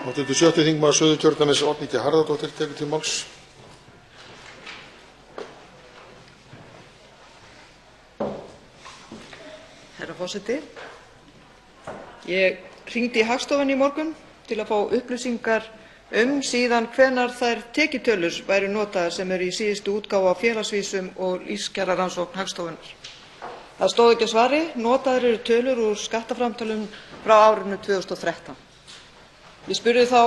Hv. 6. þingmaður Suðurkjördæmis, Oddný G. Harðardóttir, tekur til máls. Herra forseti. Ég hringdi í Hagstofuna í morgun til að fá upplýsingar síðan hvenær þær tekjutölur væru notaðar sem eru í síðustu útgáfu af félagsvísum og lífskjararannsókn Hagstofunnar. Það stóð ekki á svari. Notaðar eru tölur úr skattframtölum frá árinu 2013. Ég spurði þá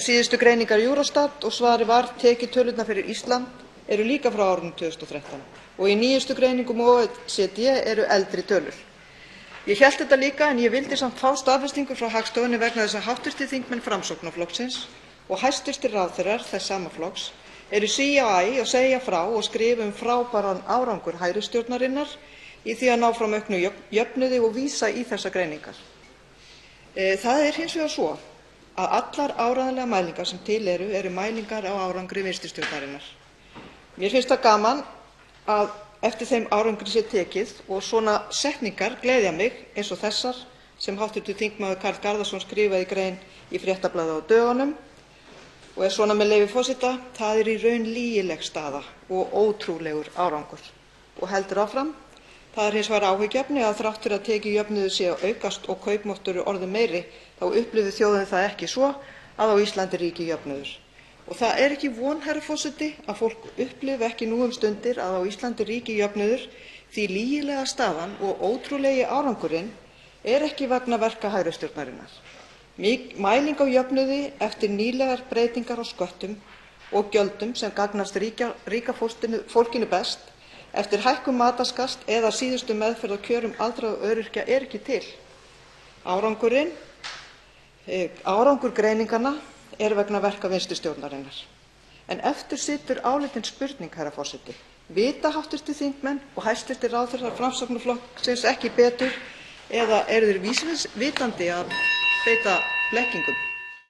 síðustu greiningar Eurostat og svarið var: tekjutölurnar fyrir Ísland eru líka frá árinu 2013 og í nýjustu greiningum OECD eru eldri tölur. Ég hélt þetta líka en ég vildi samt fá staðfestingu frá Hagstofunni vegna þess að hv. þingmenn Framsóknarflokksins og hæstv. ráðherrar þess sama flokks eru sí og æ að segja frá og skrifa frábæran árangur hægri stjórnarinnar í því að ná fram auknum jöfnuði og vísa í þessar greiningar. Það er hins vegar svo að allar áreiðanlegar mælingar sem til eru mælingar á árangri vinstri stjórnarinnar. Mér finnst það gaman að eftir þeim árangri sé tekið og svona setningar gleðja mig eins og þessar sem hv. þingmaður Karl Garðarsson skrifaði í grein í Fréttablaðið á dögunum og er svona, með leyfi forseta: það er í raun lygileg staða og ótrúlegur árangur. Og heldur áfram: það er hins vegar áhyggjuefni að þrátt fyrir að tekjujöfnuður sé að aukast og kaupmáttur orðinn meiri þá upplifir þjóðin það ekki svo að á Íslandi ríki jöfnuður. Og það er ekki von, herra forseti, að fólk upplifi ekki nú stundir að á Íslandi ríki jöfnuður, því lygilega staðan og ótrúlegi árangurinn er ekki vegna verka hægri stjórnarinnar. Mæling á jöfnuði eftir nýlegar breytingar á sköttum og gjöldum sem gagnast ríka fólkinu best, eftir hækkun matarskatts eða síðustu meðferð á kjörum aldraðra og öryrkja er ekki til. Árangur greininganna er vegna verka vinstri stjórnarinnar. En eftir situr áleitin spurning, herra forseti: vita hv. þingmenn og hæstv. ráðherrar Framsóknarflokksins ekki betur eða eru þeir vísvitandi að beita blekkingum?